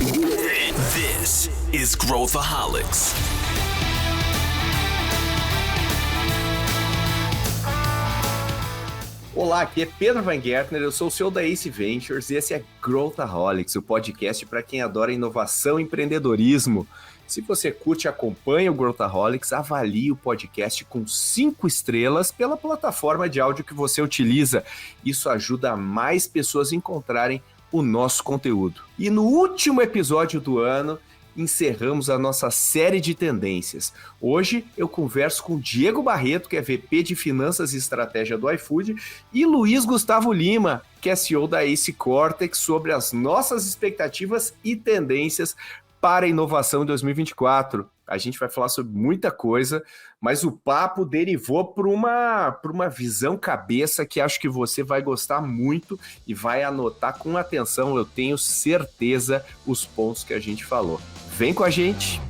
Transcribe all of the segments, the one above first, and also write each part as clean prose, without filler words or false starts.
This is Growthaholics. Olá, aqui é Pedro Van Gertner, eu sou o CEO da Ace Ventures e esse é Growthaholics, o podcast para quem adora inovação e empreendedorismo. Se você curte e acompanha o Growthaholics, avalie o podcast com 5 estrelas pela plataforma de áudio que você utiliza. Isso ajuda mais pessoas a encontrarem o nosso conteúdo. E no último episódio do ano, encerramos a nossa série de tendências. Hoje eu converso com Diego Barreto, que é VP de Finanças e Estratégia do iFood, e Luiz Gustavo Lima, que é CEO da Ace Cortex, sobre as nossas expectativas e tendências para a inovação em 2024. A gente vai falar sobre muita coisa, mas o papo derivou para uma visão cabeça que acho que você vai gostar muito e vai anotar com atenção, eu tenho certeza, os pontos que a gente falou. Vem com a gente!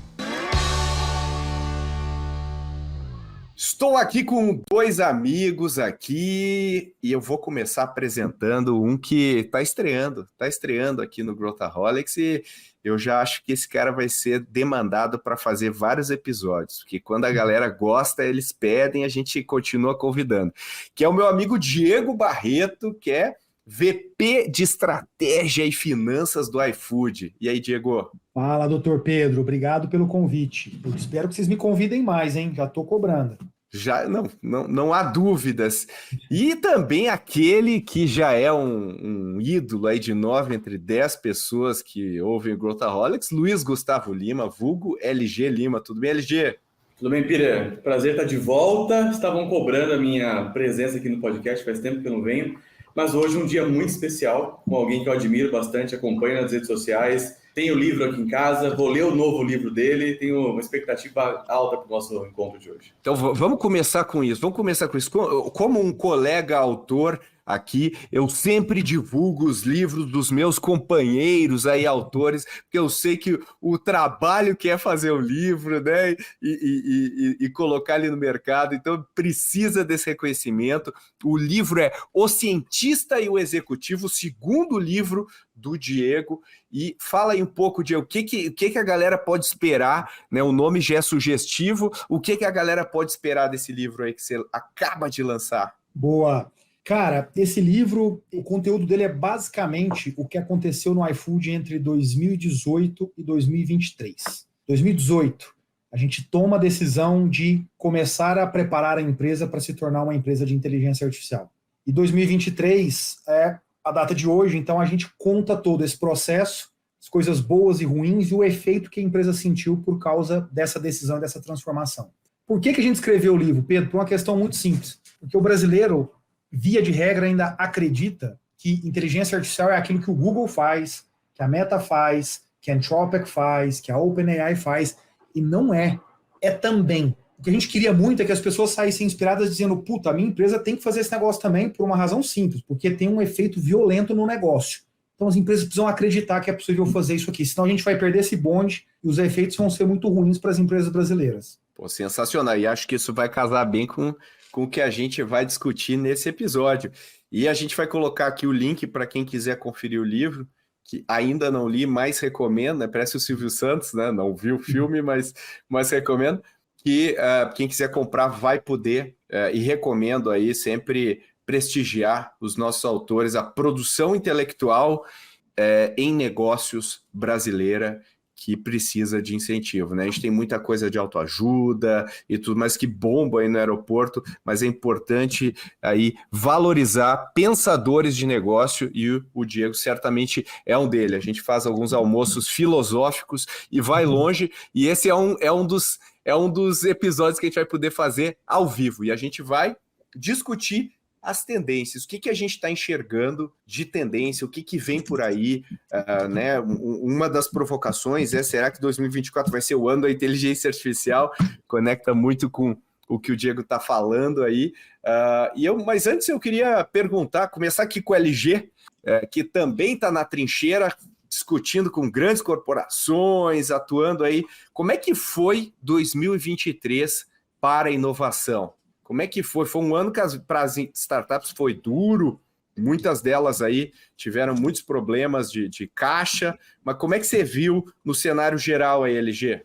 Estou aqui com 2 amigos aqui e eu vou começar apresentando um que está estreando aqui no Growthaholics e eu já acho que esse cara vai ser demandado para fazer vários episódios, porque quando a galera gosta, eles pedem, a gente continua convidando, que é o meu amigo Diego Barreto, que é VP de Estratégia e Finanças do iFood. E aí, Diego? Fala, doutor Pedro. Obrigado pelo convite. Eu espero que vocês me convidem mais, hein? Já estou cobrando. Já não há dúvidas. E também aquele que já é um ídolo aí de 9 entre 10 pessoas que ouvem o Growthaholics, Luiz Gustavo Lima, vulgo LG Lima. Tudo bem, LG? Tudo bem, Pira? Prazer estar de volta. Estavam cobrando a minha presença aqui no podcast, faz tempo que eu não venho. Mas hoje é um dia muito especial, com alguém que eu admiro bastante, acompanho nas redes sociais. Tenho o livro aqui em casa, vou ler o novo livro dele, tenho uma expectativa alta para o nosso encontro de hoje. Então vamos começar com isso. Como um colega autor aqui, eu sempre divulgo os livros dos meus companheiros aí, autores, porque eu sei que o trabalho que é fazer o livro, né, e colocar ele no mercado, então precisa desse reconhecimento. O livro é O Cientista e o Executivo, o segundo livro do Diego, e fala aí um pouco de o que a galera pode esperar, né? O nome já é sugestivo, o que a galera pode esperar desse livro aí que você acaba de lançar? Boa! Cara, esse livro, o conteúdo dele é basicamente o que aconteceu no iFood entre 2018 e 2023. 2018, a gente toma a decisão de começar a preparar a empresa para se tornar uma empresa de inteligência artificial. E 2023 é a data de hoje, então a gente conta todo esse processo, as coisas boas e ruins e o efeito que a empresa sentiu por causa dessa decisão, dessa transformação. Por que a gente escreveu o livro, Pedro? Por uma questão muito simples. Porque o brasileiro, via de regra, ainda acredita que inteligência artificial é aquilo que o Google faz, que a Meta faz, que a Anthropic faz, que a OpenAI faz, e não é. É também. O que a gente queria muito é que as pessoas saíssem inspiradas dizendo, puta, a minha empresa tem que fazer esse negócio também por uma razão simples, porque tem um efeito violento no negócio. Então as empresas precisam acreditar que é possível fazer isso aqui, senão a gente vai perder esse bonde e os efeitos vão ser muito ruins para as empresas brasileiras. Pô, sensacional, e acho que isso vai casar bem com o que a gente vai discutir nesse episódio. E a gente vai colocar aqui o link para quem quiser conferir o livro, que ainda não li, mas recomendo, né? Parece o Silvio Santos, né? Não vi o filme, mas recomendo. Que quem quiser comprar vai poder, e recomendo aí sempre prestigiar os nossos autores, a produção intelectual em negócios brasileira que precisa de incentivo, né? A gente tem muita coisa de autoajuda e tudo mais que bomba aí no aeroporto, mas é importante aí valorizar pensadores de negócio e o Diego certamente é um dele. A gente faz alguns almoços filosóficos e vai longe, e esse é um dos episódios que a gente vai poder fazer ao vivo, e a gente vai discutir as tendências, o que a gente está enxergando de tendência, o que vem por aí, né? Uma das provocações será que 2024 vai ser o ano da inteligência artificial? Conecta muito com o que o Diego está falando aí. Mas antes eu queria começar aqui com o LG, que também está na trincheira, discutindo com grandes corporações, atuando aí. Como é que foi 2023 para a inovação? Como é que foi? Foi um ano que para as startups foi duro, Muitas delas aí tiveram muitos problemas de caixa, mas como é que você viu no cenário geral aí, LG?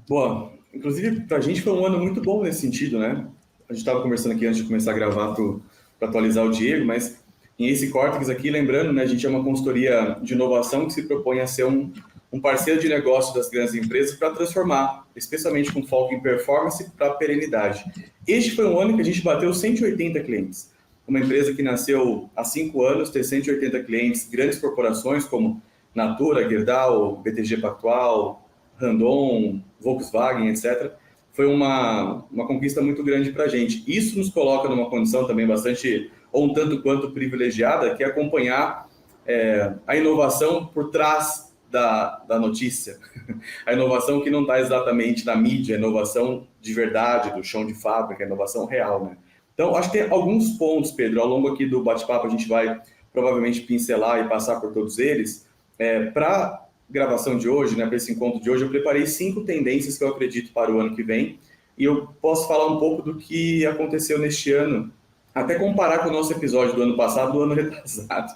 Bom, inclusive para a gente foi um ano muito bom nesse sentido, né? A gente estava conversando aqui antes de começar a gravar para atualizar o Diego, mas em Ace Cortex aqui, lembrando, né, a gente é uma consultoria de inovação que se propõe a ser um parceiro de negócio das grandes empresas para transformar, especialmente com foco em performance para perenidade. Este foi um ano que a gente bateu 180 clientes. Uma empresa que nasceu há 5 anos, ter 180 clientes, grandes corporações como Natura, Gerdau, BTG Pactual, Randon, Volkswagen, etc., foi uma conquista muito grande para a gente. Isso nos coloca numa condição também bastante, ou um tanto quanto privilegiada, que é acompanhar a inovação por trás da notícia. A inovação que não está exatamente na mídia, a inovação de verdade, do chão de fábrica, a inovação real, né? Então, acho que tem alguns pontos, Pedro, ao longo aqui do bate-papo a gente vai provavelmente pincelar e passar por todos eles. Para gravação de hoje, né, para esse encontro de hoje, eu preparei 5 tendências que eu acredito para o ano que vem, e eu posso falar um pouco do que aconteceu neste ano, até comparar com o nosso episódio do ano passado, do ano retrasado,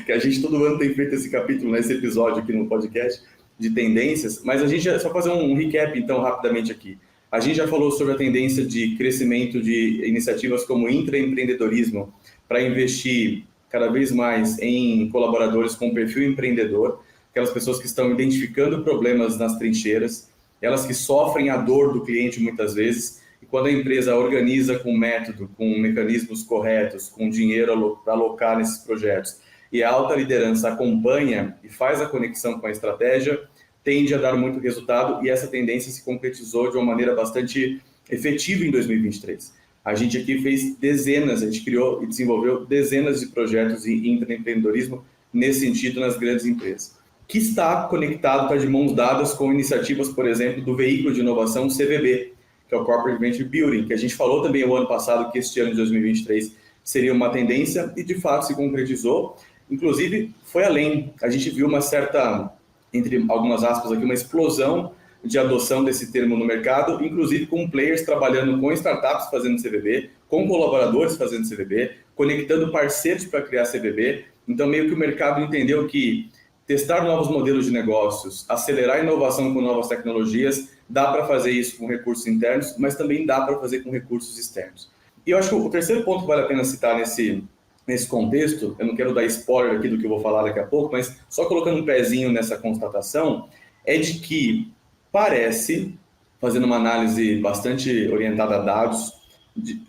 que a gente todo ano tem feito esse capítulo, né, esse episódio aqui no podcast de tendências, mas a gente só fazer um recap então rapidamente aqui. A gente já falou sobre a tendência de crescimento de iniciativas como intraempreendedorismo para investir cada vez mais em colaboradores com perfil empreendedor, aquelas pessoas que estão identificando problemas nas trincheiras, elas que sofrem a dor do cliente muitas vezes, e quando a empresa organiza com método, com mecanismos corretos, com dinheiro para alocar nesses projetos, e a alta liderança acompanha e faz a conexão com a estratégia, tende a dar muito resultado, e essa tendência se concretizou de uma maneira bastante efetiva em 2023. A gente aqui fez dezenas, a gente criou e desenvolveu dezenas de projetos de intraempreendedorismo nesse sentido nas grandes empresas, que está conectado, está de mãos dadas com iniciativas, por exemplo, do veículo de inovação CVB, que é o Corporate Venture Building, que a gente falou também o ano passado que este ano de 2023 seria uma tendência e de fato se concretizou. Inclusive, foi além. A gente viu uma certa, entre algumas aspas aqui, uma explosão de adoção desse termo no mercado, inclusive com players trabalhando com startups fazendo CVB, com colaboradores fazendo CVB, conectando parceiros para criar CVB. Então, meio que o mercado entendeu que testar novos modelos de negócios, acelerar a inovação com novas tecnologias, dá para fazer isso com recursos internos, mas também dá para fazer com recursos externos. E eu acho que o terceiro ponto que vale a pena citar nesse contexto, eu não quero dar spoiler aqui do que eu vou falar daqui a pouco, mas só colocando um pezinho nessa constatação, é de que parece, fazendo uma análise bastante orientada a dados,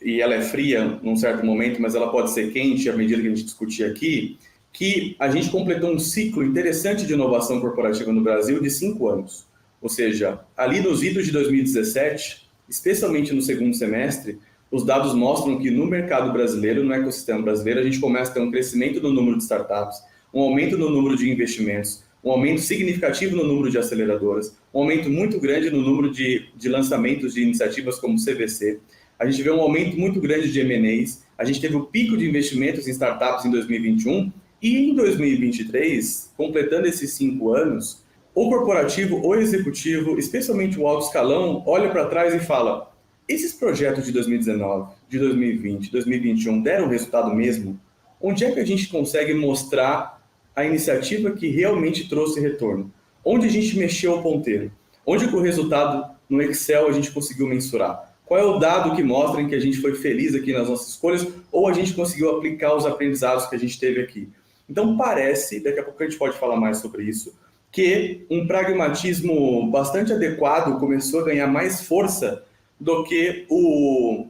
e ela é fria num certo momento, mas ela pode ser quente à medida que a gente discutir aqui, que a gente completou um ciclo interessante de inovação corporativa no Brasil de 5 anos. Ou seja, ali nos idos de 2017, especialmente no segundo semestre, os dados mostram que no mercado brasileiro, no ecossistema brasileiro, a gente começa a ter um crescimento no número de startups, um aumento no número de investimentos, um aumento significativo no número de aceleradoras, um aumento muito grande no número de lançamentos de iniciativas como CVC. A gente vê um aumento muito grande de M&As, a gente teve o pico de investimentos em startups em 2021, e em 2023, completando esses 5 anos, o corporativo, o executivo, especialmente o alto escalão, olha para trás e fala: esses projetos de 2019, de 2020, 2021 deram resultado mesmo? Onde é que a gente consegue mostrar a iniciativa que realmente trouxe retorno? Onde a gente mexeu o ponteiro? Onde que o resultado no Excel a gente conseguiu mensurar? Qual é o dado que mostra em que a gente foi feliz aqui nas nossas escolhas ou a gente conseguiu aplicar os aprendizados que a gente teve aqui? Então parece, daqui a pouco a gente pode falar mais sobre isso, que um pragmatismo bastante adequado começou a ganhar mais força do que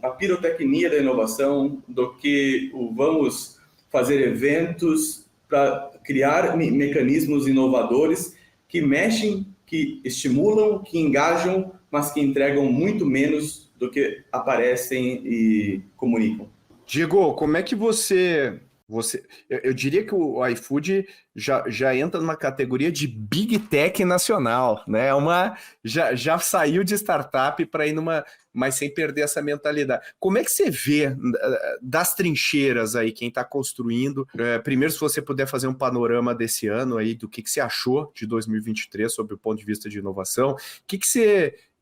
a pirotecnia da inovação, do que o vamos fazer eventos para criar mecanismos inovadores que mexem, que estimulam, que engajam, mas que entregam muito menos do que aparecem e comunicam. Diego, como é que você eu diria que o iFood já entra numa categoria de Big Tech nacional, né? Já saiu de startup para ir mas sem perder essa mentalidade. Como é que você vê das trincheiras aí, quem está construindo? Primeiro, se você puder fazer um panorama desse ano aí, do que você achou de 2023 sob o ponto de vista de inovação, o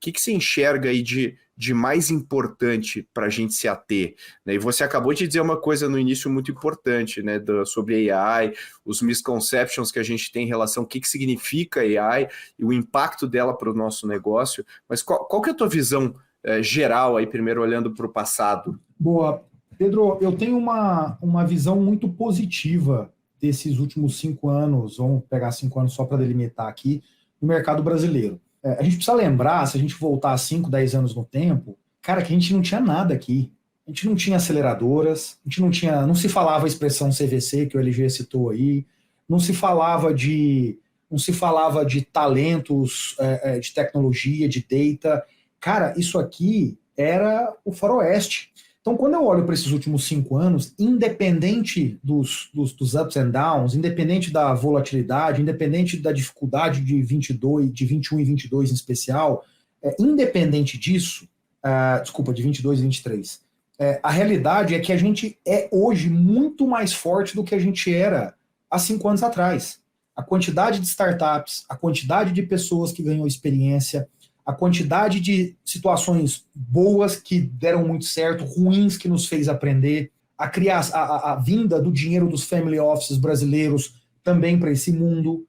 que que você enxerga aí de mais importante para a gente se ater, né? E você acabou de dizer uma coisa no início muito importante, né, sobre AI, os misconceptions que a gente tem em relação ao que significa AI e o impacto dela para o nosso negócio, mas qual que é a tua visão geral aí, primeiro olhando para o passado? Boa. Pedro, eu tenho uma visão muito positiva desses últimos 5 anos, vamos pegar 5 anos só para delimitar aqui, no mercado brasileiro. A gente precisa lembrar, se a gente voltar 5, 10 anos no tempo, cara, que a gente não tinha nada aqui. A gente não tinha aceleradoras, a gente não se falava a expressão CVC, que o LG citou aí, não se falava de talentos de tecnologia, de data. Cara, isso aqui era o faroeste. Então, quando eu olho para esses últimos 5 anos, independente dos ups and downs, independente da volatilidade, independente da dificuldade de 21 e 22 em especial, independente disso, de 22 e 23, a realidade é que a gente é hoje muito mais forte do que a gente era há 5 anos atrás. A quantidade de startups, a quantidade de pessoas que ganham experiência, a quantidade de boas que deram muito certo, ruins que nos fez aprender, a vinda do dinheiro dos family offices brasileiros também para esse mundo,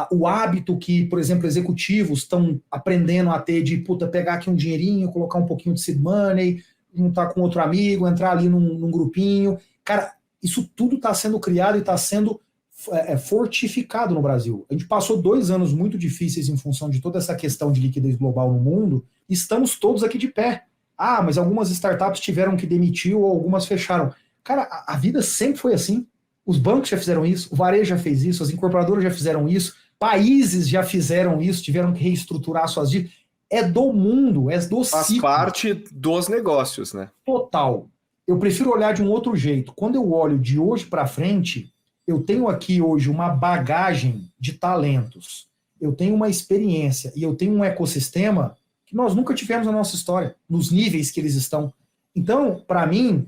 o hábito que, por exemplo, executivos estão aprendendo a ter de pegar aqui um dinheirinho, colocar um pouquinho de seed money, juntar com outro amigo, entrar ali num grupinho. Cara, isso tudo está sendo criado e está sendo fortificado no Brasil. A gente passou 2 anos muito difíceis em função de toda essa questão de liquidez global no mundo, e estamos todos aqui de pé. Mas algumas startups tiveram que demitir ou algumas fecharam. Cara, a vida sempre foi assim. Os bancos já fizeram isso, o varejo já fez isso, as incorporadoras já fizeram isso, países já fizeram isso, tiveram que reestruturar suas dívidas. É do mundo, é do Faz ciclo. parte dos negócios, né? Total. Eu prefiro olhar de um outro jeito. Quando eu olho de hoje para frente, eu tenho aqui hoje uma bagagem de talentos, eu tenho uma experiência e eu tenho um ecossistema que nós nunca tivemos na nossa história, nos níveis que eles estão. Então, para mim,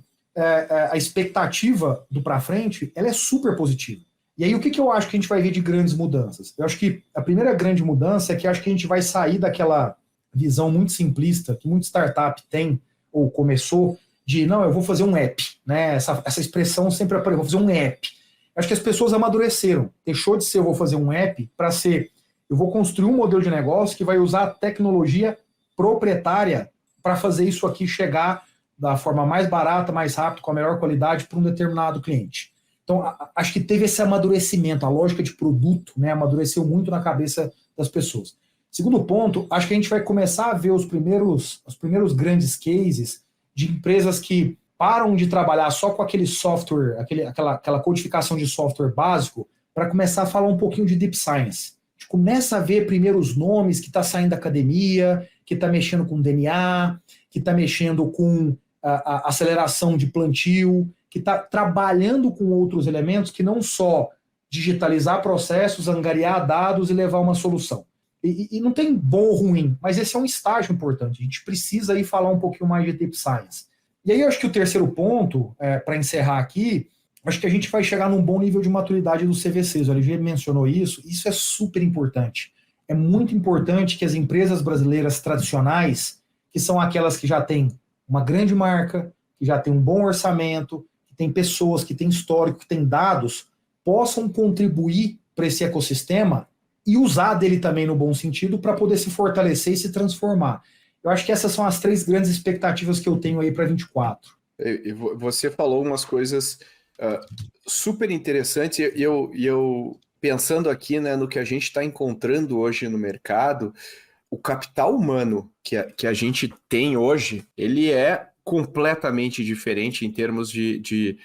a expectativa do para frente, ela é super positiva. E aí, o que eu acho que a gente vai ver de grandes mudanças? Eu acho que a primeira grande mudança é que acho que a gente vai sair daquela visão muito simplista que muita startup tem, ou começou, de, não, eu vou fazer um app, né? Essa expressão sempre aparece, vou fazer um app. Acho que as pessoas amadureceram. Deixou de ser eu vou fazer um app para ser eu vou construir um modelo de negócio que vai usar a tecnologia proprietária para fazer isso aqui chegar da forma mais barata, mais rápida, com a melhor qualidade para um determinado cliente. Então, acho que teve esse amadurecimento, a lógica de produto, né, amadureceu muito na cabeça das pessoas. Segundo ponto, acho que a gente vai começar a ver os primeiros grandes cases de empresas que param de trabalhar só com aquele software, aquela codificação de software básico, para começar a falar um pouquinho de deep science. A gente começa a ver primeiros nomes que está saindo da academia, que está mexendo com DNA, que está mexendo com a aceleração de plantio, que está trabalhando com outros elementos que não só digitalizar processos, angariar dados e levar uma solução. E não tem bom ou ruim, mas esse é um estágio importante. A gente precisa aí falar um pouquinho mais de deep science. E aí eu acho que o terceiro ponto, para encerrar aqui, acho que a gente vai chegar num bom nível de maturidade dos CVCs. O Olivier mencionou isso é super importante. É muito importante que as empresas brasileiras tradicionais, que são aquelas que já têm uma grande marca, que já têm um bom orçamento, que têm pessoas, que têm histórico, que têm dados, possam contribuir para esse ecossistema e usar dele também no bom sentido para poder se fortalecer e se transformar. Eu acho que essas são as 3 grandes expectativas que eu tenho aí para 24. Você falou umas coisas super interessantes e eu pensando aqui, né, no que a gente está encontrando hoje no mercado, o capital humano que a gente tem hoje, ele é completamente diferente em termos de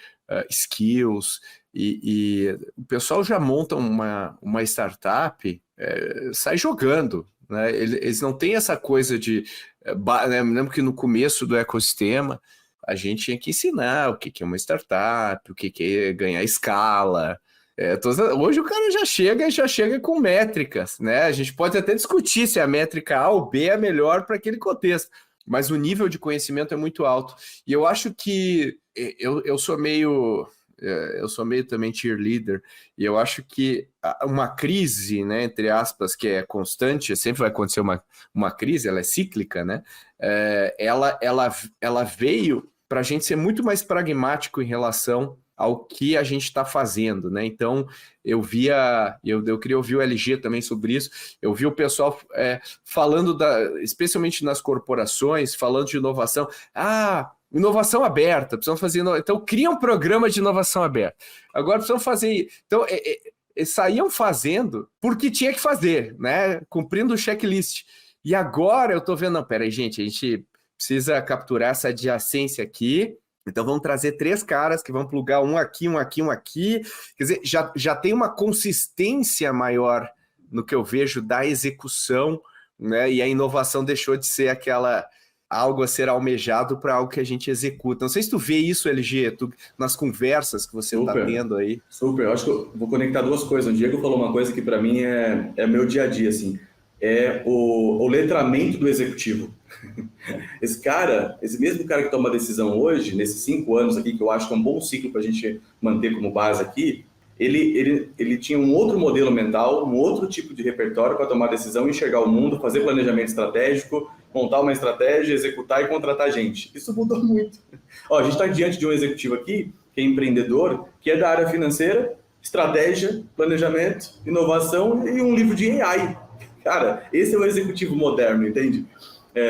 skills e o pessoal já monta uma startup, sai jogando, né? Eles não têm essa coisa de... né, me lembro que no começo do ecossistema a gente tinha que ensinar o que é uma startup, o que é ganhar escala. Hoje o cara já chega com métricas, né? A gente pode até discutir se a métrica A ou B é melhor para aquele contexto, mas o nível de conhecimento é muito alto. E eu acho que eu sou meio eu sou meio também cheerleader, e eu acho que uma crise, né, entre aspas, que é constante, sempre vai acontecer uma crise, ela é cíclica, né? Ela veio para a gente ser muito mais pragmático em relação ao que a gente está fazendo, né? Então, eu queria ouvir o LG também sobre isso, eu vi o pessoal falando, especialmente nas corporações, falando de inovação. Inovação aberta, precisamos fazer... Então, cria um programa de inovação aberta. Agora, precisamos fazer... Então, saíam fazendo porque tinha que fazer, né? Cumprindo o checklist. E agora eu estou vendo... Não, peraí, gente, a gente precisa capturar essa adjacência aqui. Então, vamos trazer 3 caras que vão plugar um aqui, um aqui, um aqui. Quer dizer, já tem uma consistência maior no que eu vejo da execução, né? E a inovação deixou de ser algo a ser almejado para algo que a gente executa. Não sei se tu vê isso, LG, nas conversas que você está tendo aí. Super, eu acho que eu vou conectar 2 coisas. O Diego falou uma coisa que para mim é meu dia a dia, assim, é o letramento do executivo. Esse mesmo cara que toma a decisão hoje, nesses 5 anos aqui, que eu acho que é um bom ciclo para a gente manter como base aqui, ele tinha um outro modelo mental, um outro tipo de repertório para tomar decisão, enxergar o mundo, fazer planejamento estratégico, montar uma estratégia, executar e contratar gente. Isso mudou muito. A gente está diante de um executivo aqui, que é empreendedor, que é da área financeira, estratégia, planejamento, inovação e um livro de AI. Cara, esse é o executivo moderno, entende?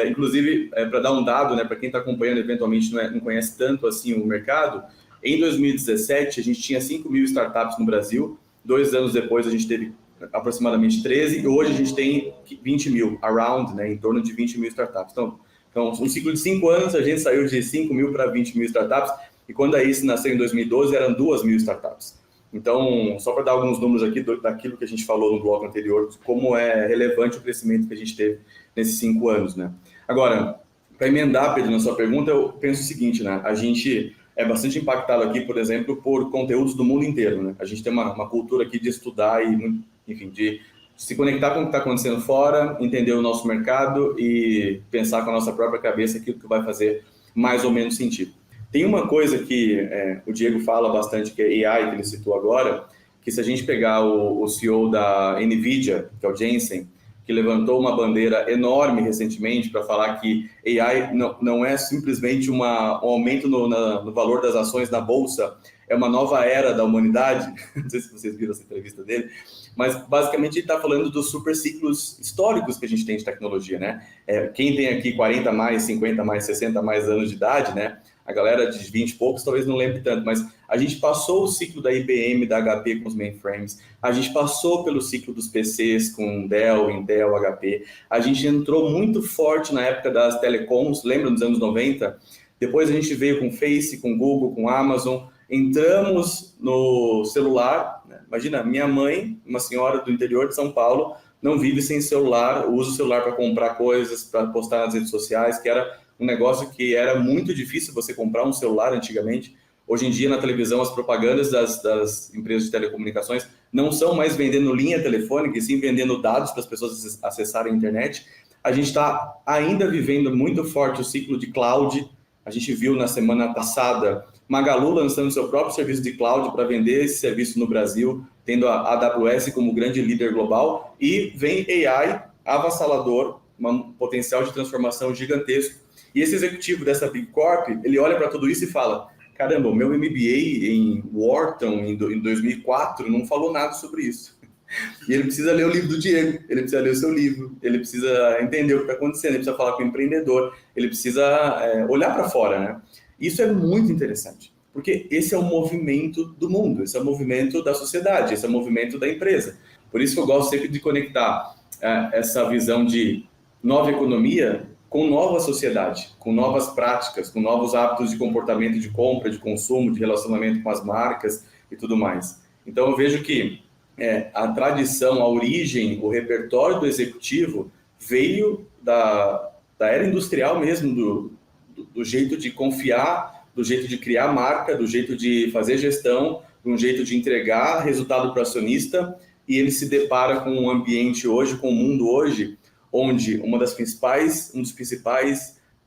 Inclusive, para dar um dado, né, para quem está acompanhando, eventualmente não conhece tanto assim o mercado, em 2017 a gente tinha 5.000 startups no Brasil, 2 anos depois a gente teve aproximadamente 13, e hoje a gente tem 20.000, né, em torno de 20.000 startups. Então, um ciclo de 5 anos, a gente saiu de 5.000 para 20.000 startups, e quando a ICE nasceu em 2012, eram 2.000 startups. Então, só para dar alguns números aqui daquilo que a gente falou no bloco anterior, como é relevante o crescimento que a gente teve nesses 5 anos, né? Agora, para emendar, Pedro, na sua pergunta, eu penso o seguinte, né? A gente é bastante impactado aqui, por exemplo, por conteúdos do mundo inteiro, né? A gente tem uma cultura aqui de estudar e, enfim, de se conectar com o que está acontecendo fora, entender o nosso mercado e pensar com a nossa própria cabeça aquilo que vai fazer mais ou menos sentido. Tem uma coisa que o Diego fala bastante, que é AI, que ele citou agora, que se a gente pegar o CEO da NVIDIA, que é o Jensen, que levantou uma bandeira enorme recentemente para falar que AI não é simplesmente um aumento no valor das ações na Bolsa, é uma nova era da humanidade. Não sei se vocês viram essa entrevista dele, mas basicamente ele está falando dos super ciclos históricos que a gente tem de tecnologia, né? Quem tem aqui 40 mais, 50 mais, 60 mais anos de idade, né? A galera de 20 e poucos talvez não lembre tanto, mas a gente passou o ciclo da IBM, da HP com os mainframes, a gente passou pelo ciclo dos PCs com Dell, Intel, HP, a gente entrou muito forte na época das telecoms, lembra dos anos 90? Depois a gente veio com Face, com Google, com Amazon, entramos no celular, né? Imagina, minha mãe, uma senhora do interior de São Paulo, não vive sem celular, usa o celular para comprar coisas, para postar nas redes sociais, que era um negócio que era muito difícil você comprar um celular antigamente. Hoje em dia, na televisão, as propagandas das empresas de telecomunicações não são mais vendendo linha telefônica, e sim vendendo dados para as pessoas acessarem a internet. A gente está ainda vivendo muito forte o ciclo de cloud. A gente viu na semana passada Magalu lançando seu próprio serviço de cloud para vender esse serviço no Brasil, tendo a AWS como grande líder global, e vem AI avassalador, um potencial de transformação gigantesco. E esse executivo dessa Big Corp, ele olha para tudo isso e fala, caramba, o meu MBA em Wharton, em 2004, não falou nada sobre isso. E ele precisa ler o livro do Diego, ele precisa ler o seu livro, ele precisa entender o que está acontecendo, ele precisa falar com o empreendedor, ele precisa olhar para fora, né? Isso é muito interessante, porque esse é o movimento do mundo, esse é o movimento da sociedade, esse é o movimento da empresa. Por isso que eu gosto sempre de conectar essa visão de nova economia com nova sociedade, com novas práticas, com novos hábitos de comportamento de compra, de consumo, de relacionamento com as marcas e tudo mais. Então eu vejo que a tradição, a origem, o repertório do executivo veio da era industrial mesmo, do jeito de confiar, do jeito de criar marca, do jeito de fazer gestão, de um jeito de entregar resultado para o acionista, e ele se depara com um ambiente hoje, com o mundo hoje, onde um dos principais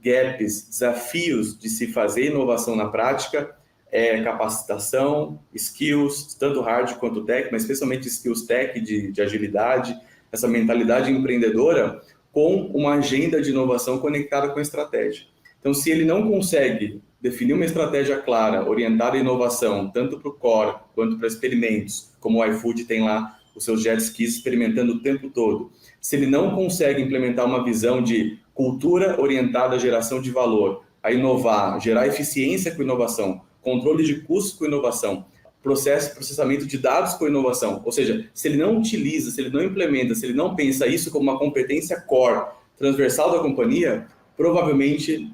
gaps, desafios de se fazer inovação na prática é capacitação, skills, tanto hard quanto tech, mas especialmente skills tech de agilidade, essa mentalidade empreendedora com uma agenda de inovação conectada com a estratégia. Então, se ele não consegue definir uma estratégia clara, orientada à inovação, tanto para o core quanto para experimentos, como o iFood tem lá os seus jet skis experimentando o tempo todo, se ele não consegue implementar uma visão de cultura orientada à geração de valor, a inovar, gerar eficiência com inovação, controle de custos com inovação, processamento de dados com inovação, ou seja, se ele não utiliza, se ele não implementa, se ele não pensa isso como uma competência core, transversal da companhia, provavelmente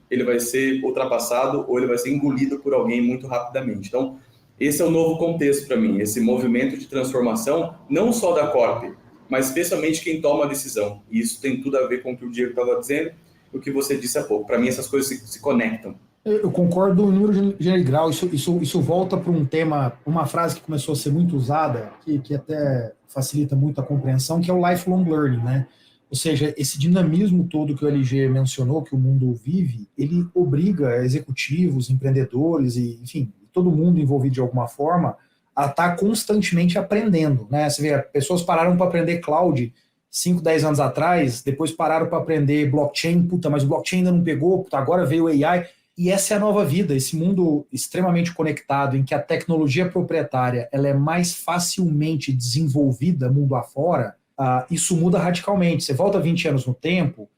ele vai ser ultrapassado ou ele vai ser engolido por alguém muito rapidamente. Então, esse é o novo contexto para mim, esse movimento de transformação, não só da Corp, mas especialmente quem toma a decisão. E isso tem tudo a ver com o que o Diego estava dizendo e o que você disse há pouco. Para mim, essas coisas se conectam. Eu concordo em número geral. Isso volta para um tema, uma frase que começou a ser muito usada, que até facilita muito a compreensão, que é o lifelong learning, né? Ou seja, esse dinamismo todo que o LG mencionou, que o mundo vive, ele obriga executivos, empreendedores e, enfim, todo mundo envolvido de alguma forma a estar constantemente aprendendo, né? Você vê, pessoas pararam para aprender cloud 5, 10 anos atrás, depois pararam para aprender blockchain, mas o blockchain ainda não pegou, agora veio o AI, e essa é a nova vida, esse mundo extremamente conectado, em que a tecnologia proprietária ela é mais facilmente desenvolvida mundo afora. Isso muda radicalmente. Você volta 20 anos no tempo,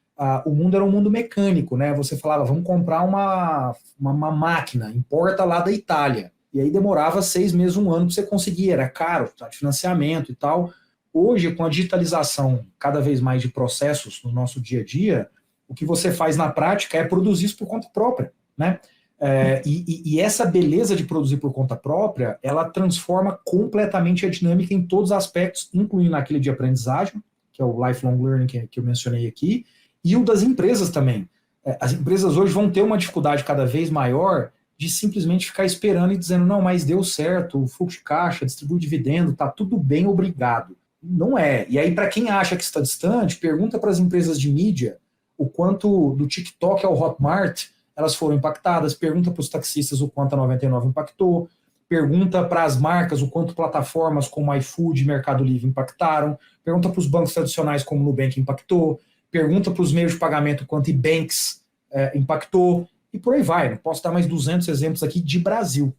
o mundo era um mundo mecânico, né? Você falava, vamos comprar uma máquina, importa lá da Itália. E aí demorava 6 meses, 1 ano para você conseguir, era caro, de financiamento e tal. Hoje, com a digitalização cada vez mais de processos no nosso dia a dia, o que você faz na prática é produzir isso por conta própria, né? E essa beleza de produzir por conta própria, ela transforma completamente a dinâmica em todos os aspectos, incluindo aquele de aprendizagem, que é o lifelong learning que eu mencionei aqui, e o das empresas também. As empresas hoje vão ter uma dificuldade cada vez maior de simplesmente ficar esperando e dizendo, não, mas deu certo, o fluxo de caixa, distribui dividendo, tá tudo bem, obrigado. Não é. E aí, para quem acha que está distante, pergunta para as empresas de mídia o quanto do TikTok ao Hotmart elas foram impactadas, pergunta para os taxistas o quanto a 99 impactou, pergunta para as marcas o quanto plataformas como iFood e Mercado Livre impactaram, pergunta para os bancos tradicionais como o Nubank impactou, pergunta para os meios de pagamento o quanto eBanks impactou, e por aí vai. Não posso dar mais 200 exemplos aqui de Brasil.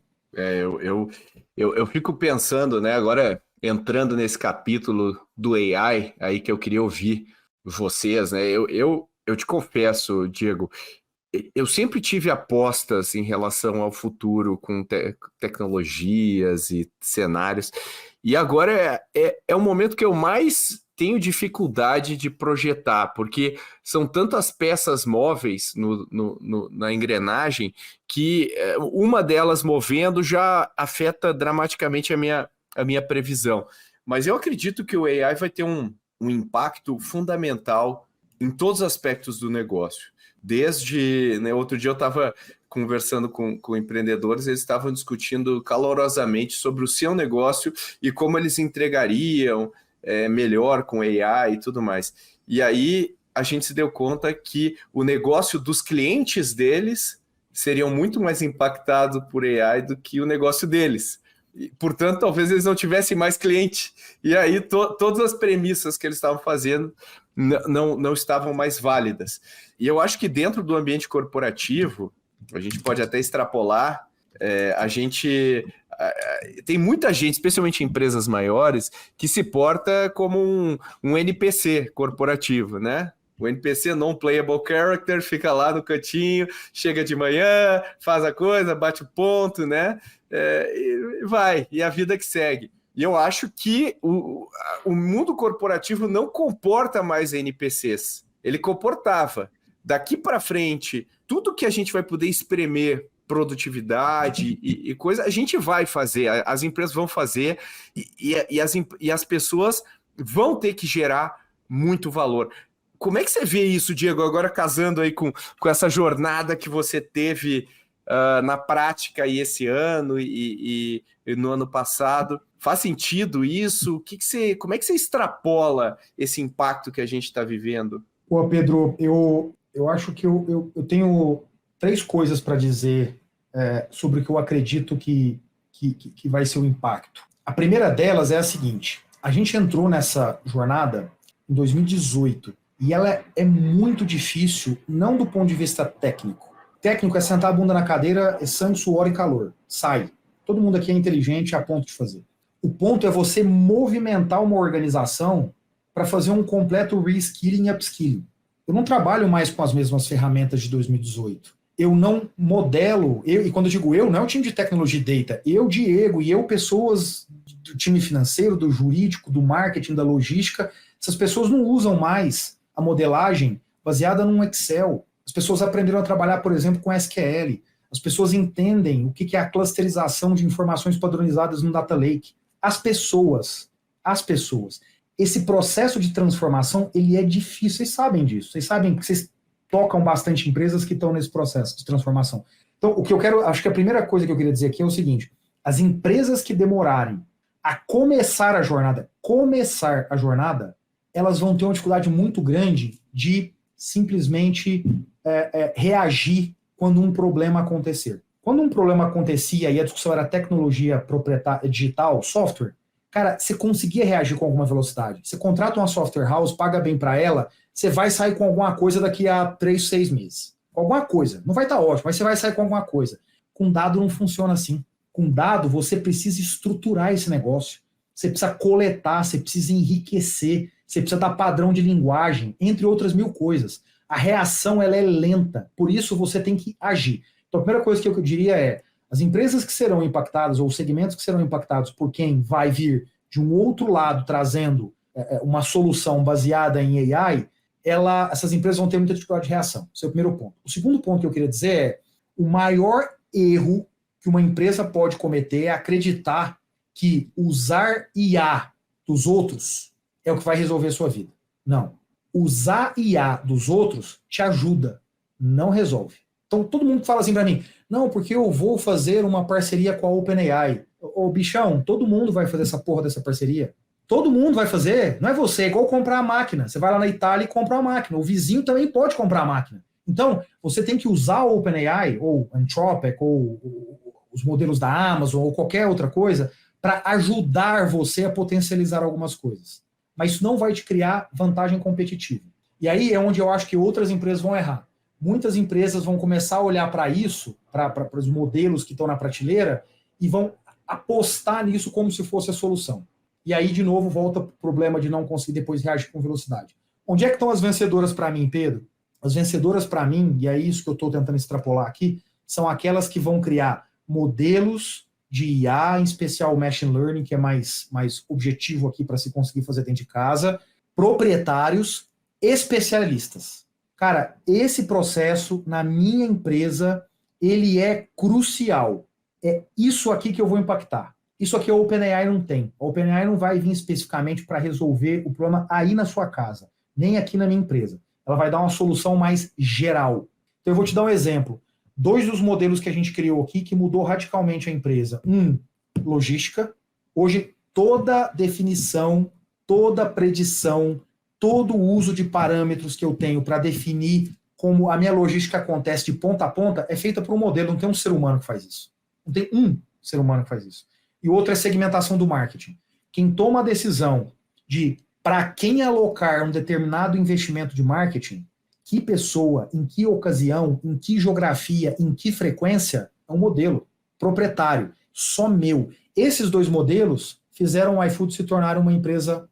Eu fico pensando, né, agora entrando nesse capítulo do AI, aí que eu queria ouvir vocês, né, eu te confesso, Diego, eu sempre tive apostas em relação ao futuro com tecnologias e cenários, e agora é o momento que eu mais tenho dificuldade de projetar, porque são tantas peças móveis na engrenagem que uma delas movendo já afeta dramaticamente a minha previsão. Mas eu acredito que o AI vai ter um impacto fundamental em todos os aspectos do negócio. Desde, né, outro dia eu estava conversando com empreendedores, eles estavam discutindo calorosamente sobre o seu negócio e como eles entregariam melhor com AI e tudo mais. E aí a gente se deu conta que o negócio dos clientes deles seriam muito mais impactados por AI do que o negócio deles. E, portanto, talvez eles não tivessem mais cliente. E aí todas as premissas que eles estavam fazendo não estavam mais válidas. E eu acho que dentro do ambiente corporativo, a gente pode até extrapolar, tem muita gente, especialmente em empresas maiores, que se porta como um NPC corporativo, né? O NPC, non-playable character, fica lá no cantinho, chega de manhã, faz a coisa, bate o ponto, né? E vai, e a vida que segue. E eu acho que o mundo corporativo não comporta mais NPCs. Ele comportava. Daqui para frente, tudo que a gente vai poder espremer, produtividade e coisa, a gente vai fazer, as empresas vão fazer e as pessoas vão ter que gerar muito valor. Como é que você vê isso, Diego, agora casando aí com essa jornada que você teve na prática aí esse ano e no ano passado? Faz sentido isso? Como é que você extrapola esse impacto que a gente está vivendo? Pô, Pedro, eu acho que eu tenho 3 coisas para dizer sobre o que eu acredito que vai ser o impacto. A primeira delas é a seguinte: a gente entrou nessa jornada em 2018 e ela é muito difícil, não do ponto de vista técnico. Técnico é sentar a bunda na cadeira, é sangue, suor e calor. Sai. Todo mundo aqui é inteligente a ponto de fazer. O ponto é você movimentar uma organização para fazer um completo reskilling e upskilling. Eu não trabalho mais com as mesmas ferramentas de 2018. Eu não modelo, e quando eu digo eu, não é o time de tecnologia e data, eu, Diego, e eu, pessoas do time financeiro, do jurídico, do marketing, da logística, essas pessoas não usam mais a modelagem baseada num Excel. As pessoas aprenderam a trabalhar, por exemplo, com SQL. As pessoas entendem o que é a clusterização de informações padronizadas no Data Lake. As pessoas. Esse processo de transformação, ele é difícil. Vocês sabem disso. Vocês sabem que vocês tocam bastante empresas que estão nesse processo de transformação. Então, o que eu quero, acho que a primeira coisa que eu queria dizer aqui é o seguinte: as empresas que demorarem a começar a jornada, elas vão ter uma dificuldade muito grande de simplesmente reagir quando um problema acontecer. Quando um problema acontecia e a discussão era tecnologia proprietária, digital, software, cara, você conseguia reagir com alguma velocidade. Você contrata uma software house, paga bem para ela, você vai sair com alguma coisa daqui a 3, 6 meses. Com alguma coisa. Não vai estar ótimo, mas você vai sair com alguma coisa. Com dado não funciona assim. Com dado, você precisa estruturar esse negócio. Você precisa coletar, você precisa enriquecer, você precisa dar padrão de linguagem, entre outras 1000 coisas. A reação, ela é lenta, por isso você tem que agir. Então, a primeira coisa que eu diria é: as empresas que serão impactadas, ou os segmentos que serão impactados por quem vai vir de um outro lado trazendo uma solução baseada em AI, essas empresas vão ter muita dificuldade de reação. Esse é o primeiro ponto. O segundo ponto que eu queria dizer é: o maior erro que uma empresa pode cometer é acreditar que usar IA dos outros é o que vai resolver a sua vida. Não. Usar IA dos outros te ajuda, não resolve. Então, todo mundo fala assim para mim: não, porque eu vou fazer uma parceria com a OpenAI. Ô, bichão, todo mundo vai fazer essa porra dessa parceria. Todo mundo vai fazer. Não é você, é igual comprar a máquina. Você vai lá na Itália e compra a máquina. O vizinho também pode comprar a máquina. Então, você tem que usar o OpenAI, ou Anthropic, ou os modelos da Amazon, ou qualquer outra coisa, para ajudar você a potencializar algumas coisas. Mas isso não vai te criar vantagem competitiva. E aí é onde eu acho que outras empresas vão errar. Muitas empresas vão começar a olhar para isso, para os modelos que estão na prateleira, e vão apostar nisso como se fosse a solução. E aí, de novo, volta para o problema de não conseguir depois reagir com velocidade. Onde é que estão as vencedoras para mim, Pedro? As vencedoras para mim, e é isso que eu estou tentando extrapolar aqui, são aquelas que vão criar modelos de IA, em especial o Machine Learning, que é mais objetivo aqui para se conseguir fazer dentro de casa, proprietários, especialistas. Cara, esse processo, na minha empresa, ele é crucial. É isso aqui que eu vou impactar. Isso aqui a OpenAI não tem. A OpenAI não vai vir especificamente para resolver o problema aí na sua casa, nem aqui na minha empresa. Ela vai dar uma solução mais geral. Então eu vou te dar um exemplo. 2 dos modelos que a gente criou aqui que mudou radicalmente a empresa. Logística. Hoje, toda definição, toda predição, todo o uso de parâmetros que eu tenho para definir como a minha logística acontece de ponta a ponta é feita por um modelo, não tem um ser humano que faz isso. Não tem um ser humano que faz isso. E o outro é segmentação do marketing. Quem toma a decisão de para quem alocar um determinado investimento de marketing, que pessoa, em que ocasião, em que geografia, em que frequência, é um modelo proprietário, só meu. Esses 2 modelos fizeram o iFood se tornar uma empresa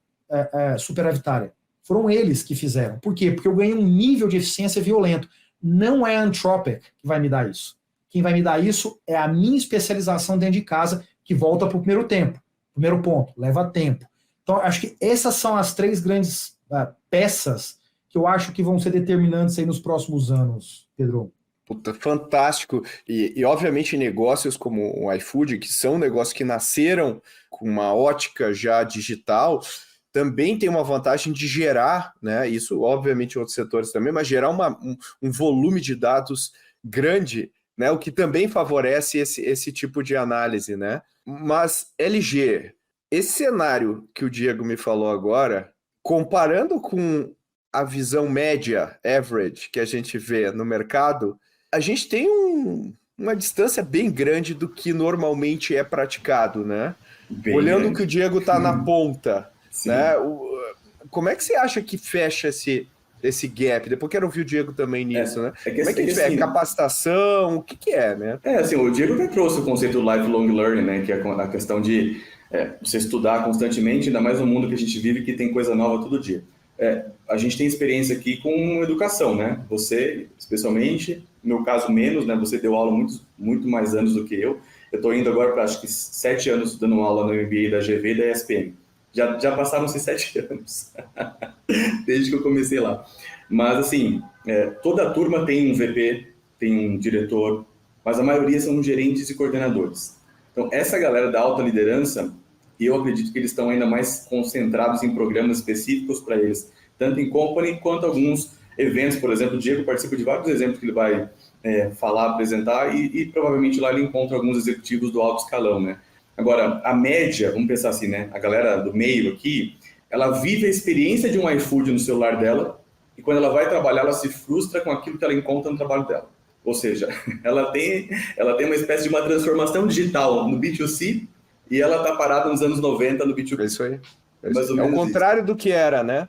superavitária. Foram eles que fizeram. Por quê? Porque eu ganhei um nível de eficiência violento. Não é a Anthropic que vai me dar isso. Quem vai me dar isso é a minha especialização dentro de casa, que volta para o primeiro ponto, leva tempo. Então, acho que essas são as 3 grandes peças que eu acho que vão ser determinantes aí nos próximos anos, Pedro. Puta, fantástico. E obviamente negócios como o iFood, que são negócios que nasceram com uma ótica já digital, também tem uma vantagem de gerar, né? Isso obviamente em outros setores também, mas gerar um volume de dados grande, né? O que também favorece esse tipo de análise, né? Mas, LG, esse cenário que o Diego me falou agora, comparando com a visão média, average, que a gente vê no mercado, a gente tem uma distância bem grande do que normalmente é praticado, né? Bem Olhando grande. que o Diego está na ponta, Sim. né? Como é que você acha que fecha esse gap? Depois quero ouvir o Diego também nisso, né? Como é que assim, capacitação? O que é, né? assim, o Diego até trouxe o conceito do lifelong learning, né? Que é a questão de você estudar constantemente, ainda mais no mundo que a gente vive, que tem coisa nova todo dia. A gente tem experiência aqui com educação, né? Você, especialmente, no meu caso menos, né? Você deu aula muito mais anos do que eu. Eu estou indo agora para acho que 7 anos dando aula no MBA da GV e da ESPM. Já passaram-se 7 anos, desde que eu comecei lá. Mas, assim, toda a turma tem um VP, tem um diretor, mas a maioria são gerentes e coordenadores. Então, essa galera da alta liderança, eu acredito que eles estão ainda mais concentrados em programas específicos para eles, tanto em company quanto alguns eventos. Por exemplo, o Diego participa de vários exemplos que ele vai falar, apresentar, e provavelmente lá ele encontra alguns executivos do alto escalão, né? Agora, a média, vamos pensar assim, né? A galera do meio aqui, ela vive a experiência de um iFood no celular dela, e quando ela vai trabalhar, ela se frustra com aquilo que ela encontra no trabalho dela. Ou seja, ela tem uma espécie de uma transformação digital no B2C, e ela está parada nos anos 90 no B2B. É isso aí. Mais ou É o menos contrário isso. do que era, né?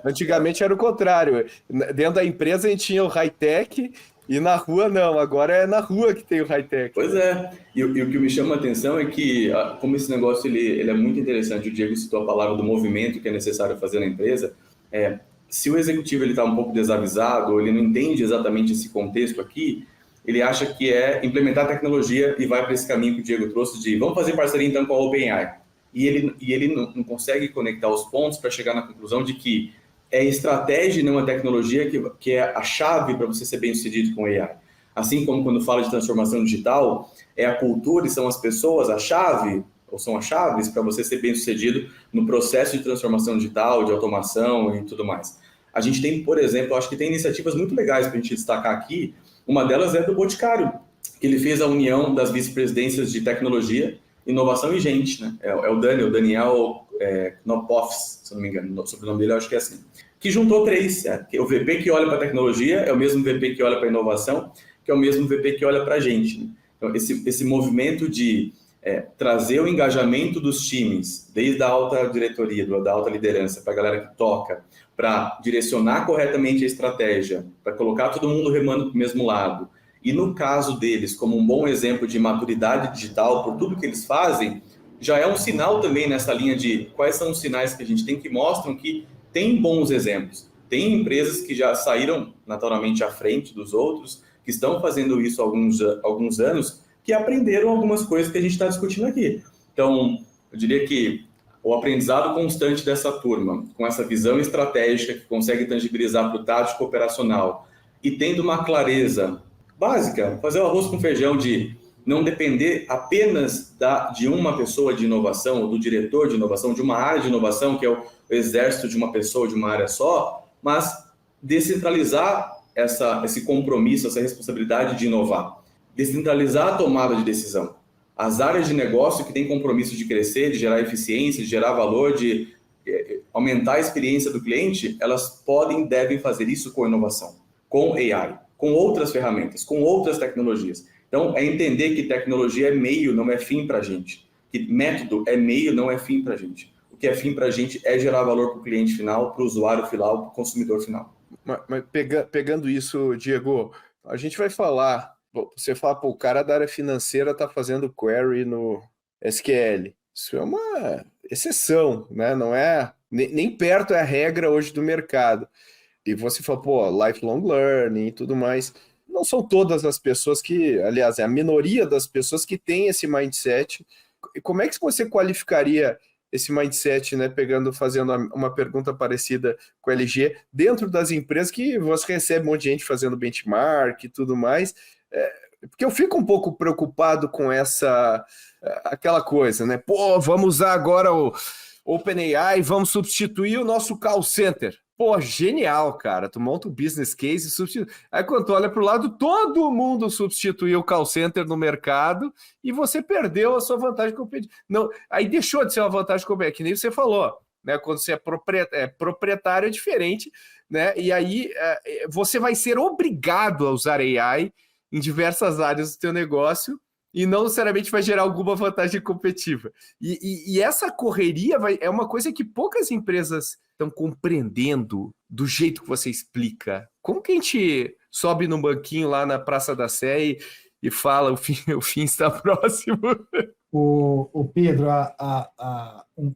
Antigamente era o contrário. Dentro da empresa a gente tinha o high-tech e na rua não. Agora é na rua que tem o high-tech. Pois é. E o que me chama a atenção é que, como esse negócio ele é muito interessante, o Diego citou a palavra do movimento que é necessário fazer na empresa, se o executivo está um pouco desavisado, ou ele não entende exatamente esse contexto aqui, ele acha que é implementar tecnologia e vai para esse caminho que o Diego trouxe de vamos fazer parceria então com a OpenAI. E ele não consegue conectar os pontos para chegar na conclusão de que é estratégia e não a tecnologia que é a chave para você ser bem sucedido com AI. Assim como quando fala de transformação digital, é a cultura e são as pessoas a chave, ou são as chaves para você ser bem sucedido no processo de transformação digital, de automação e tudo mais. A gente tem, por exemplo, acho que tem iniciativas muito legais para a gente destacar aqui. Uma delas é do Boticário, que ele fez a união das vice-presidências de tecnologia, inovação e gente, né? É o Daniel Knopofs, se não me engano, o sobrenome dele eu acho que é assim. Que juntou três, o VP que olha para a tecnologia é o mesmo VP que olha para a inovação, que é o mesmo VP que olha para a gente, né? Então, esse movimento de trazer o engajamento dos times, desde a alta diretoria, da alta liderança, para a galera que toca, para direcionar corretamente a estratégia, para colocar todo mundo remando para o mesmo lado. E no caso deles, como um bom exemplo de maturidade digital, por tudo que eles fazem, já é um sinal também nessa linha de quais são os sinais que a gente tem que mostram que tem bons exemplos. Tem empresas que já saíram naturalmente à frente dos outros, que estão fazendo isso há alguns anos, que aprenderam algumas coisas que a gente está discutindo aqui. Então, eu diria que o aprendizado constante dessa turma, com essa visão estratégica que consegue tangibilizar para o tático operacional e tendo uma clareza básica, fazer o arroz com feijão de não depender apenas de uma pessoa de inovação, ou do diretor de inovação, de uma área de inovação, que é o exército de uma pessoa, de uma área só, mas descentralizar esse compromisso, essa responsabilidade de inovar. Descentralizar a tomada de decisão. As áreas de negócio que têm compromisso de crescer, de gerar eficiência, de gerar valor, de aumentar a experiência do cliente, elas podem e devem fazer isso com inovação, com AI, com outras ferramentas, com outras tecnologias. Então, é entender que tecnologia é meio, não é fim para a gente. Que método é meio, não é fim para a gente. O que é fim para a gente é gerar valor para o cliente final, para o usuário final, para o consumidor final. Mas pegando isso, Diego, a gente vai falar, você fala, pô, o cara da área financeira está fazendo query no SQL. Isso é uma exceção, né? Não é nem perto é a regra hoje do mercado. E você fala, pô, lifelong learning e tudo mais. Não são todas as pessoas que, aliás, é a minoria das pessoas que tem esse mindset. E como é que você qualificaria esse mindset, né? Fazendo uma pergunta parecida com o LG, dentro das empresas que você recebe um monte de gente fazendo benchmark e tudo mais. Porque eu fico um pouco preocupado com aquela coisa, né? Pô, vamos usar agora o OpenAI, vamos substituir o nosso call center. Pô, genial, cara. Tu monta um business case e substitui. Aí quando tu olha para o lado, todo mundo substituiu o call center no mercado e você perdeu a sua vantagem competitiva. Não, aí deixou de ser uma vantagem competitiva, que nem você falou, né? Quando você é proprietário é diferente, né? E aí você vai ser obrigado a usar AI em diversas áreas do teu negócio e não necessariamente vai gerar alguma vantagem competitiva. E essa correria é uma coisa que poucas empresas estão compreendendo do jeito que você explica. Como que a gente sobe num banquinho lá na Praça da Sé e fala o fim está próximo? O Pedro,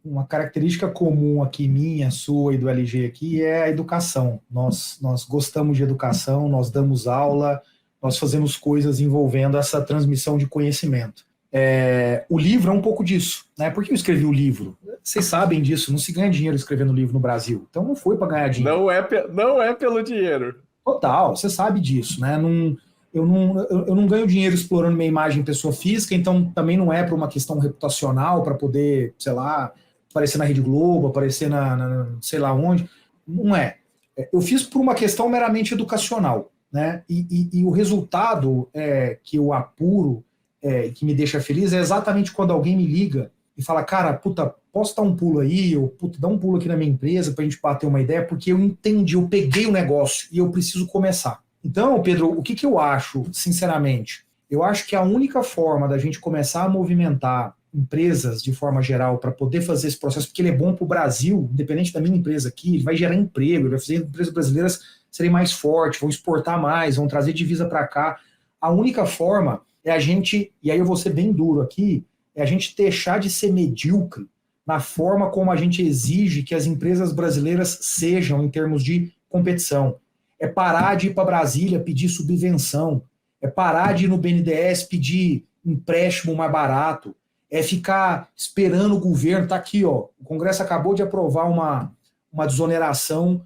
uma característica comum aqui minha, sua e do LG aqui é a educação. Nós gostamos de educação, nós damos aula, nós fazemos coisas envolvendo essa transmissão de conhecimento. O livro é um pouco disso, né? Por que eu escrevi o livro? Vocês sabem disso, não se ganha dinheiro escrevendo livro no Brasil. Então não foi para ganhar dinheiro. Não é pelo dinheiro. Total, você sabe disso, né? Eu não ganho dinheiro explorando minha imagem em pessoa física, então também não é para uma questão reputacional, para poder, sei lá, aparecer na Rede Globo, aparecer na sei lá onde. Não é. Eu fiz por uma questão meramente educacional, né? E o resultado que eu apuro, que me deixa feliz, é exatamente quando alguém me liga e fala, cara, puta, posso dar um pulo aí? Ou, puta, dá um pulo aqui na minha empresa pra gente bater uma ideia, porque eu entendi, eu peguei o negócio e eu preciso começar. Então, Pedro, o que eu acho, sinceramente? Eu acho que a única forma da gente começar a movimentar empresas de forma geral para poder fazer esse processo, porque ele é bom para o Brasil, independente da minha empresa aqui, ele vai gerar emprego, ele vai fazer empresas brasileiras serem mais fortes, vão exportar mais, vão trazer divisa para cá. A única forma é a gente, e aí eu vou ser bem duro aqui, é a gente deixar de ser medíocre na forma como a gente exige que as empresas brasileiras sejam em termos de competição. É parar de ir para Brasília pedir subvenção, é parar de ir no BNDES pedir empréstimo mais barato, é ficar esperando o governo. Tá aqui, ó, o Congresso acabou de aprovar uma desoneração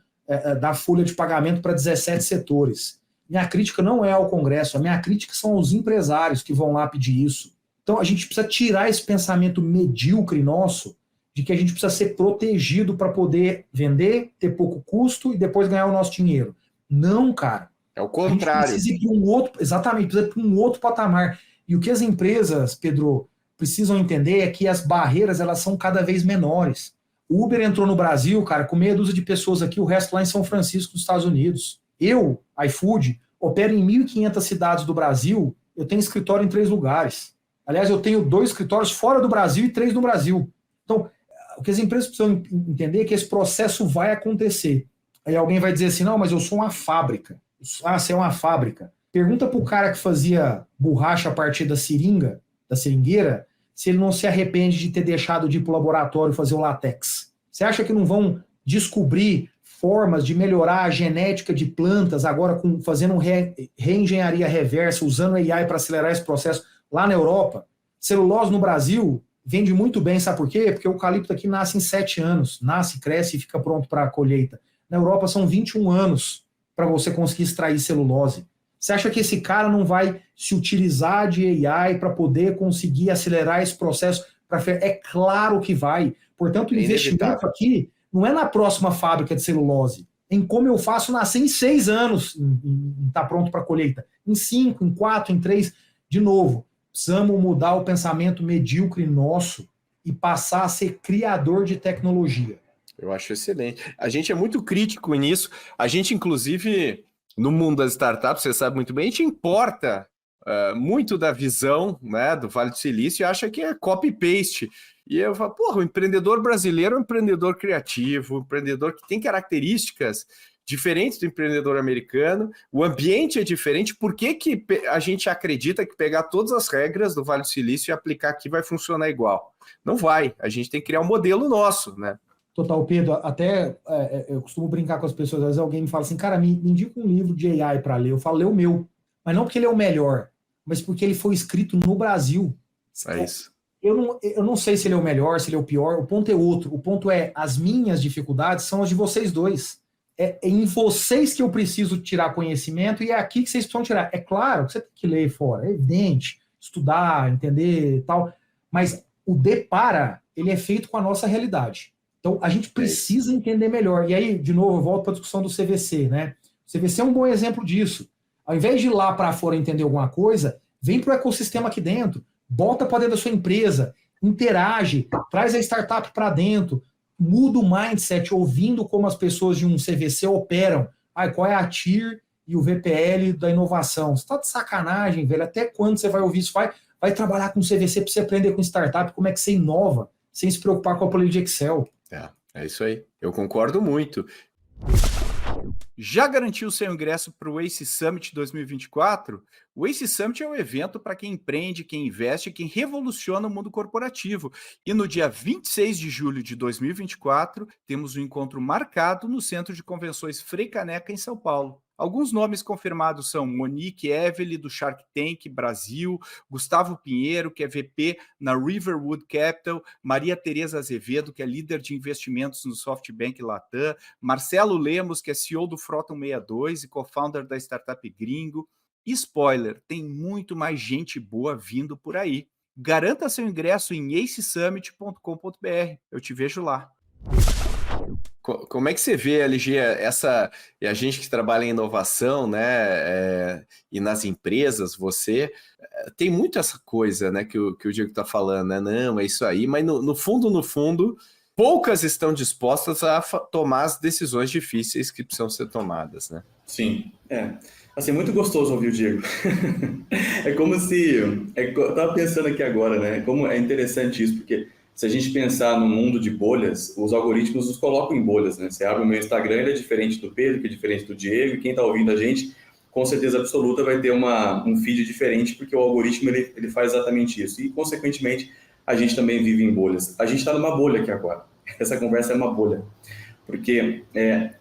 da folha de pagamento para 17 setores. Minha crítica não é ao Congresso, a minha crítica são aos empresários que vão lá pedir isso. Então a gente precisa tirar esse pensamento medíocre nosso de que a gente precisa ser protegido para poder vender, ter pouco custo e depois ganhar o nosso dinheiro. Não, cara. É o contrário. A gente precisa ir para um outro, exatamente, precisa ir para um outro patamar. E o que as empresas, Pedro, precisam entender é que as barreiras elas são cada vez menores. O Uber entrou no Brasil, cara, com meia dúzia de pessoas aqui, o resto lá em São Francisco, nos Estados Unidos. Eu, iFood, opero em 1.500 cidades do Brasil, eu tenho escritório em 3 lugares. Aliás, eu tenho 2 escritórios fora do Brasil e 3 no Brasil. Então, o que as empresas precisam entender é que esse processo vai acontecer. Aí alguém vai dizer assim, não, mas eu sou uma fábrica. Ah, você é uma fábrica. Pergunta para o cara que fazia borracha a partir da seringueira, se ele não se arrepende de ter deixado de ir para o laboratório fazer o látex. Você acha que não vão descobrir formas de melhorar a genética de plantas agora fazendo reengenharia reversa, usando AI para acelerar esse processo lá na Europa? Celulose no Brasil vende muito bem, sabe por quê? Porque o eucalipto aqui nasce em 7 anos, nasce, cresce e fica pronto para a colheita. Na Europa são 21 anos para você conseguir extrair celulose. Você acha que esse cara não vai se utilizar de AI para poder conseguir acelerar esse processo? É claro que vai. Portanto, o investimento aqui não é na próxima fábrica de celulose, em como eu faço nascer em 6 anos, em estar pronto para a colheita, em 5, em 4, em 3. De novo, precisamos mudar o pensamento medíocre nosso e passar a ser criador de tecnologia. Eu acho excelente. A gente é muito crítico nisso. A gente, inclusive, no mundo das startups, você sabe muito bem, a gente importa muito da visão, né, do Vale do Silício e acha que é copy-paste. E eu falo, porra, o empreendedor brasileiro é um empreendedor criativo, um empreendedor que tem características diferentes do empreendedor americano, o ambiente é diferente. Por que a gente acredita que pegar todas as regras do Vale do Silício e aplicar aqui vai funcionar igual? Não vai. A gente tem que criar um modelo nosso, né? Total, Pedro, até eu costumo brincar com as pessoas, às vezes alguém me fala assim, cara, me indica um livro de AI para ler. Eu falo, lê o meu. Mas não porque ele é o melhor, mas porque ele foi escrito no Brasil. É isso. Eu não sei se ele é o melhor, se ele é o pior, o ponto é outro. O ponto é, as minhas dificuldades são as de vocês dois. É em vocês que eu preciso tirar conhecimento e é aqui que vocês precisam tirar. É claro que você tem que ler fora, é evidente, estudar, entender e tal, mas o depara, ele é feito com a nossa realidade. Então, a gente precisa entender melhor. E aí, de novo, eu volto para a discussão do CVC, né? O CVC é um bom exemplo disso. Ao invés de ir lá para fora entender alguma coisa, vem para o ecossistema aqui dentro, bota para dentro da sua empresa, interage, traz a startup para dentro, muda o mindset, ouvindo como as pessoas de um CVC operam. Qual é a tier e o VPL da inovação. Você está de sacanagem, velho. Até quando você vai ouvir isso? Vai trabalhar com CVC para você aprender com startup como é que você inova, sem se preocupar com a planilha de Excel. É isso aí. Eu concordo muito. Já garantiu seu ingresso para o ACE Summit 2024? O ACE Summit é um evento para quem empreende, quem investe, quem revoluciona o mundo corporativo. E no dia 26 de julho de 2024, temos um encontro marcado no Centro de Convenções Frei Caneca, em São Paulo. Alguns nomes confirmados são Monique Evely, do Shark Tank Brasil, Gustavo Pinheiro, que é VP na Riverwood Capital, Maria Tereza Azevedo, que é líder de investimentos no SoftBank Latam, Marcelo Lemos, que é CEO do Frota 162 e co-founder da startup Gringo. E spoiler, tem muito mais gente boa vindo por aí. Garanta seu ingresso em acesummit.com.br. Eu te vejo lá. Como é que você vê, LG, e a gente que trabalha em inovação, né, e nas empresas, você tem muito essa coisa, né, que o Diego está falando, né, não, é isso aí, mas no fundo, poucas estão dispostas a tomar as decisões difíceis que precisam ser tomadas, né? Sim, assim, muito gostoso ouvir o Diego. É como se, eu estava pensando aqui agora, né, como é interessante isso, porque se a gente pensar no mundo de bolhas, os algoritmos nos colocam em bolhas, né? Você abre o meu Instagram, ele é diferente do Pedro, que é diferente do Diego, e quem está ouvindo a gente, com certeza absoluta, vai ter um feed diferente, porque o algoritmo ele faz exatamente isso. E, consequentemente, a gente também vive em bolhas. A gente está numa bolha aqui agora. Essa conversa é uma bolha. Porque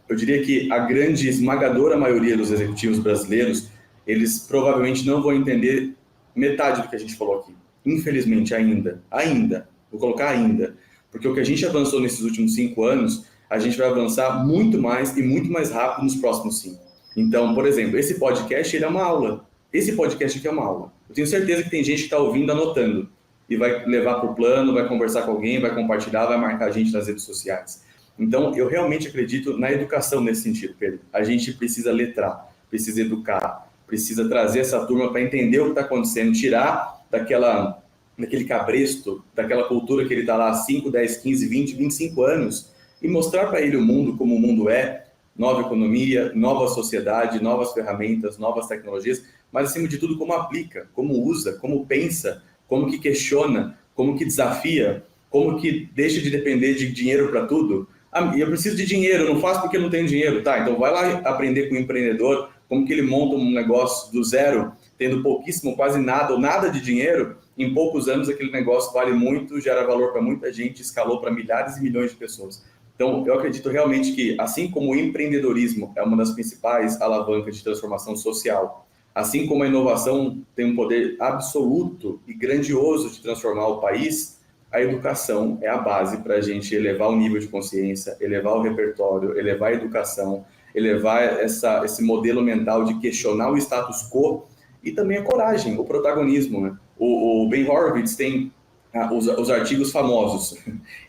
eu diria que a grande, esmagadora maioria dos executivos brasileiros, eles provavelmente não vão entender metade do que a gente falou aqui. Infelizmente, ainda. Vou colocar ainda, porque o que a gente avançou nesses últimos 5 anos, a gente vai avançar muito mais e muito mais rápido nos próximos 5. Então, por exemplo, esse podcast ele é uma aula. Esse podcast aqui é uma aula. Eu tenho certeza que tem gente que está ouvindo, anotando, e vai levar para o plano, vai conversar com alguém, vai compartilhar, vai marcar a gente nas redes sociais. Então, eu realmente acredito na educação nesse sentido, Pedro. A gente precisa letrar, precisa educar, precisa trazer essa turma para entender o que está acontecendo, tirar daquele cabresto, daquela cultura que ele está lá há 5, 10, 15, 20, 25 anos e mostrar para ele o mundo como o mundo é, nova economia, nova sociedade, novas ferramentas, novas tecnologias, mas acima de tudo como aplica, como usa, como pensa, como que questiona, como que desafia, como que deixa de depender de dinheiro para tudo. Eu preciso de dinheiro, não faço porque não tenho dinheiro. Tá, então vai lá aprender com o empreendedor, como que ele monta um negócio do zero, tendo pouquíssimo, quase nada ou nada de dinheiro. Em poucos anos aquele negócio vale muito, gera valor para muita gente, escalou para milhares e milhões de pessoas. Então eu acredito realmente que, assim como o empreendedorismo é uma das principais alavancas de transformação social, assim como a inovação tem um poder absoluto e grandioso de transformar o país, a educação é a base para a gente elevar o nível de consciência, elevar o repertório, elevar a educação, elevar esse modelo mental de questionar o status quo e também a coragem, o protagonismo, né? O Ben Horowitz tem os artigos famosos.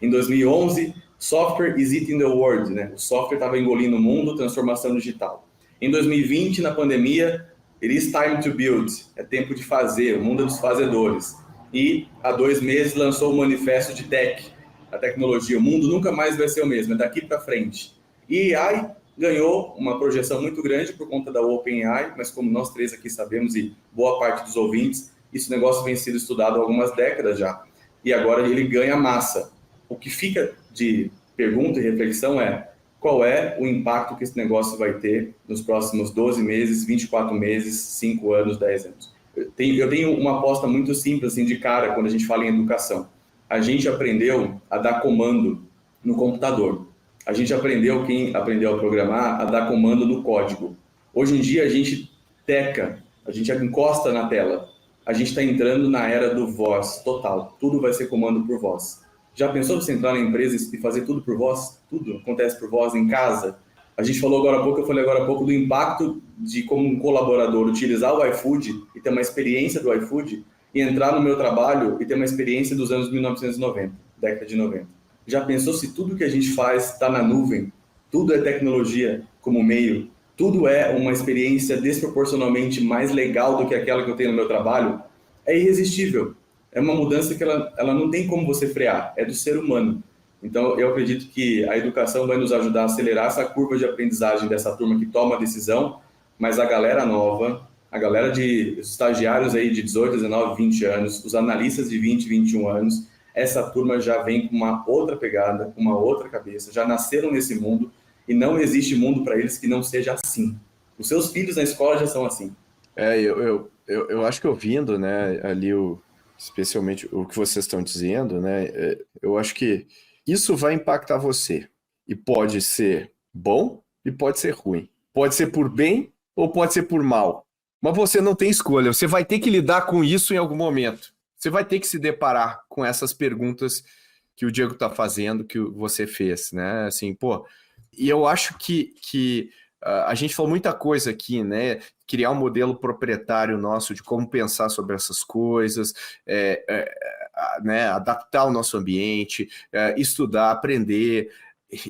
Em 2011, Software is eating the world, né? O software estava engolindo o mundo, transformação digital. Em 2020, na pandemia, it is time to build, é tempo de fazer, o mundo dos fazedores. E há 2 meses lançou o manifesto de tech, a tecnologia, o mundo nunca mais vai ser o mesmo, é daqui para frente. E AI ganhou uma projeção muito grande por conta da OpenAI, mas como nós 3 aqui sabemos e boa parte dos ouvintes, esse negócio vem sendo estudado há algumas décadas já. E agora ele ganha massa. O que fica de pergunta e reflexão é qual é o impacto que esse negócio vai ter nos próximos 12 meses, 24 meses, 5 anos, 10 anos. Eu tenho uma aposta muito simples, assim, de cara, quando a gente fala em educação. A gente aprendeu a dar comando no computador. A gente aprendeu, quem aprendeu a programar, a dar comando no código. Hoje em dia a gente teca, a gente encosta na tela. A gente está entrando na era do voz total. Tudo vai ser comando por voz. Já pensou você entrar na empresa e fazer tudo por voz? Tudo acontece por voz em casa. A gente falou agora há pouco, eu falei agora há pouco do impacto de como um colaborador utilizar o iFood e ter uma experiência do iFood e entrar no meu trabalho e ter uma experiência dos anos 1990, década de 90. Já pensou se tudo que a gente faz está na nuvem? Tudo é tecnologia como meio? Tudo é uma experiência desproporcionalmente mais legal do que aquela que eu tenho no meu trabalho? É irresistível. É uma mudança que ela não tem como você frear, é do ser humano. Então, eu acredito que a educação vai nos ajudar a acelerar essa curva de aprendizagem dessa turma que toma a decisão, mas a galera nova, a galera de estagiários aí de 18, 19, 20 anos, os analistas de 20, 21 anos, essa turma já vem com uma outra pegada, com uma outra cabeça, já nasceram nesse mundo e não existe mundo para eles que não seja assim. Os seus filhos na escola já são assim. Eu acho que ouvindo, né, ali especialmente o que vocês estão dizendo, né, eu acho que isso vai impactar você. E pode ser bom e pode ser ruim. Pode ser por bem ou pode ser por mal. Mas você não tem escolha. Você vai ter que lidar com isso em algum momento. Você vai ter que se deparar com essas perguntas que o Diego está fazendo, que você fez, né? Assim, e eu acho que a gente falou muita coisa aqui, né? Criar um modelo proprietário nosso de como pensar sobre essas coisas, né? Adaptar o nosso ambiente, estudar, aprender.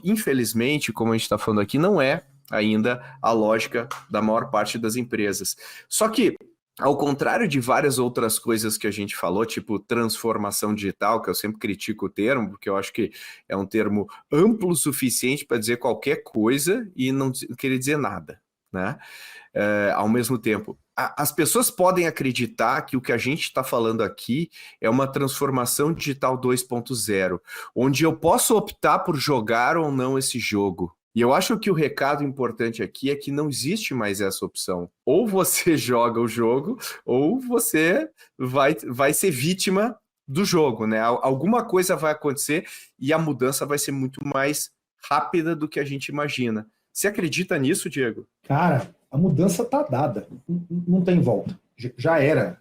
Infelizmente, como a gente está falando aqui, não é ainda a lógica da maior parte das empresas. Só que, ao contrário de várias outras coisas que a gente falou, tipo transformação digital, que eu sempre critico o termo, porque eu acho que é um termo amplo o suficiente para dizer qualquer coisa e não querer dizer nada, né? Ao mesmo tempo, as pessoas podem acreditar que o que a gente está falando aqui é uma transformação digital 2.0, onde eu posso optar por jogar ou não esse jogo. E eu acho que o recado importante aqui é que não existe mais essa opção. Ou você joga o jogo, ou você vai ser vítima do jogo, né? Alguma coisa vai acontecer e a mudança vai ser muito mais rápida do que a gente imagina. Você acredita nisso, Diego? Cara, a mudança tá dada. Não tem volta. Já era.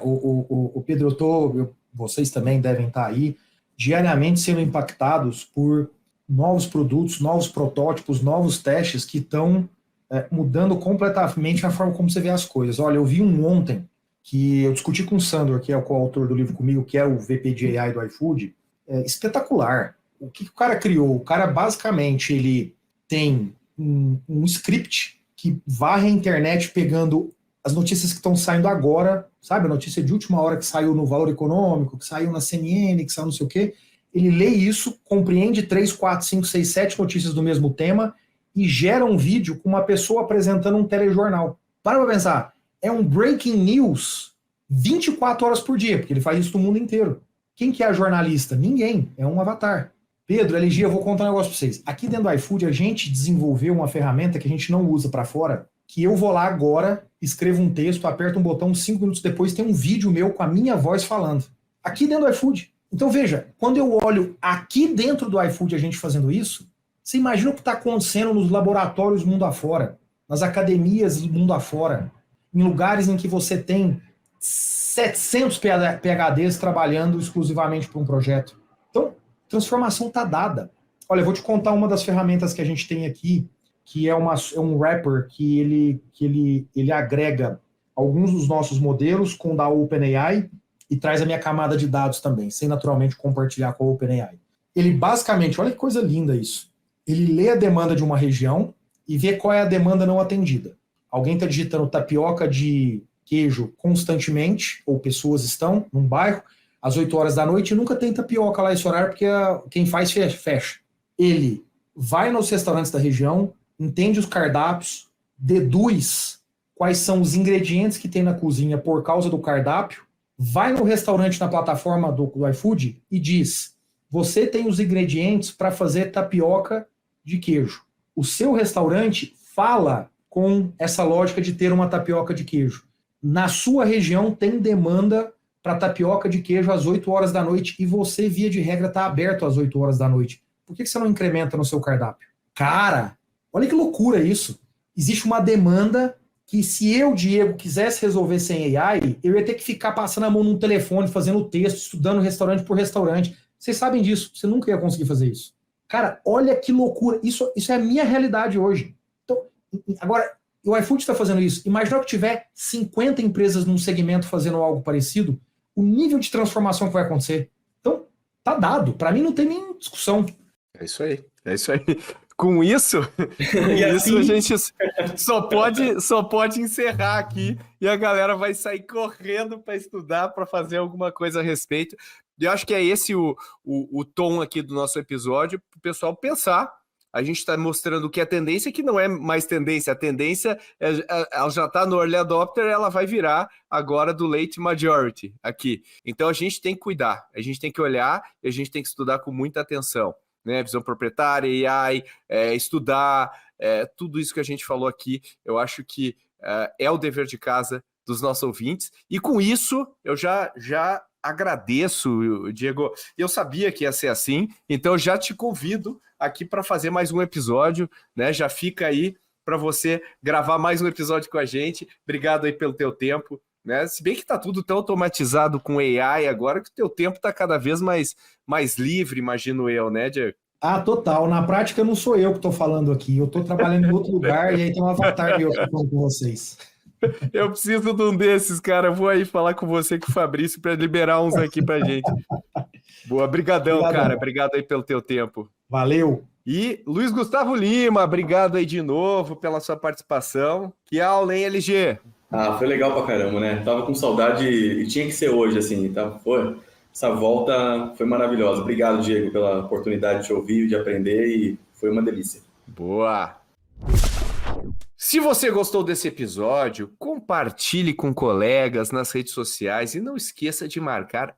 O Pedro, vocês também devem estar aí diariamente sendo impactados por novos produtos, novos protótipos, novos testes que estão mudando completamente a forma como você vê as coisas. Olha, eu vi ontem que eu discuti com o Sandor, que é o coautor do livro comigo, que é o VP de AI do iFood, espetacular. O que o cara criou? O cara, basicamente, ele tem um script que varre a internet pegando as notícias que estão saindo agora, sabe? A notícia de última hora que saiu no Valor Econômico, que saiu na CNN, que saiu não sei o quê. Ele lê isso, compreende 3, 4, 5, 6, 7 notícias do mesmo tema e gera um vídeo com uma pessoa apresentando um telejornal. Para pensar, é um breaking news 24 horas por dia, porque ele faz isso no mundo inteiro. Quem que é a jornalista? Ninguém, é um avatar. Pedro, LG, eu vou contar um negócio para vocês. Aqui dentro do iFood, a gente desenvolveu uma ferramenta que a gente não usa para fora, que eu vou lá agora, escrevo um texto, aperto um botão, 5 minutos depois tem um vídeo meu com a minha voz falando. Aqui dentro do iFood. Então veja, quando eu olho aqui dentro do iFood a gente fazendo isso, você imagina o que está acontecendo nos laboratórios mundo afora, nas academias mundo afora, em lugares em que você tem 700 PhDs trabalhando exclusivamente para um projeto. Então, transformação está dada. Olha, eu vou te contar uma das ferramentas que a gente tem aqui, que é um wrapper que ele agrega alguns dos nossos modelos com o da OpenAI e traz a minha camada de dados também, sem naturalmente compartilhar com a OpenAI. Ele basicamente, olha que coisa linda isso, ele lê a demanda de uma região e vê qual é a demanda não atendida. Alguém está digitando tapioca de queijo constantemente, ou pessoas estão num bairro, às 8 horas da noite, e nunca tem tapioca lá esse horário, porque quem faz fecha. Ele vai nos restaurantes da região, entende os cardápios, deduz quais são os ingredientes que tem na cozinha por causa do cardápio, vai no restaurante na plataforma do iFood e diz: você tem os ingredientes para fazer tapioca de queijo. O seu restaurante fala com essa lógica de ter uma tapioca de queijo. Na sua região tem demanda para tapioca de queijo às 8 horas da noite e você, via de regra, está aberto às 8 horas da noite. Por que você não incrementa no seu cardápio? Cara, olha que loucura isso. Existe uma demanda que, se eu, Diego, quisesse resolver sem AI, eu ia ter que ficar passando a mão num telefone, fazendo texto, estudando restaurante por restaurante. Vocês sabem disso, você nunca ia conseguir fazer isso. Cara, olha que loucura. Isso é a minha realidade hoje. Então, agora, o iFood está fazendo isso. Imagina que tiver 50 empresas num segmento fazendo algo parecido, o nível de transformação que vai acontecer. Então, tá dado. Para mim não tem nem discussão. É isso aí. Com isso a gente só pode encerrar aqui e a galera vai sair correndo para estudar, para fazer alguma coisa a respeito. E eu acho que é esse o tom aqui do nosso episódio, para o pessoal pensar a gente está mostrando que a tendência que não é mais tendência, a tendência ela já está no early adopter, ela vai virar agora do late majority aqui. Então a gente tem que cuidar, a gente tem que olhar e a gente tem que estudar com muita atenção, né? Visão proprietária, AI, estudar, tudo isso que a gente falou aqui, eu acho que é o dever de casa dos nossos ouvintes, e com isso eu já agradeço, Diego. Eu sabia que ia ser assim, então eu já te convido aqui para fazer mais um episódio, né? Já fica aí para você gravar mais um episódio com a gente. Obrigado aí pelo teu tempo, né? Se bem que está tudo tão automatizado com AI agora que o teu tempo está cada vez mais livre, imagino eu, né, Diego? Ah, total. Na prática não sou eu que estou falando aqui, eu estou trabalhando em outro lugar e aí tem um avatar meu falando com vocês. Eu preciso de um desses, cara. Eu vou aí falar com você, com o Fabrício, para liberar uns aqui pra gente. Boa, brigadão, cara. Obrigado aí pelo teu tempo. Valeu. E Luiz Gustavo Lima, obrigado aí de novo pela sua participação. Que aula, hein, LG? Foi legal pra caramba, né? Tava com saudade e tinha que ser hoje, assim. Tá? Essa volta foi maravilhosa. Obrigado, Diego, pela oportunidade de te ouvir, de aprender, e foi uma delícia. Boa! Se você gostou desse episódio, compartilhe com colegas nas redes sociais e não esqueça de marcar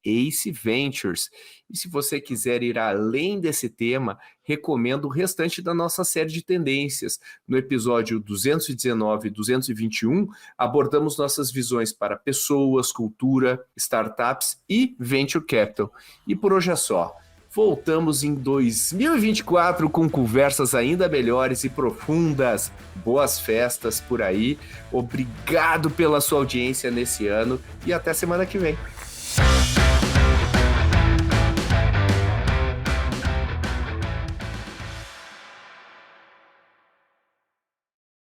@AceVentures. E se você quiser ir além desse tema, recomendo o restante da nossa série de tendências. No episódio 219 e 221, abordamos nossas visões para pessoas, cultura, startups e venture capital. E por hoje é só. Voltamos em 2024 com conversas ainda melhores e profundas. Boas festas por aí. Obrigado pela sua audiência nesse ano e até semana que vem.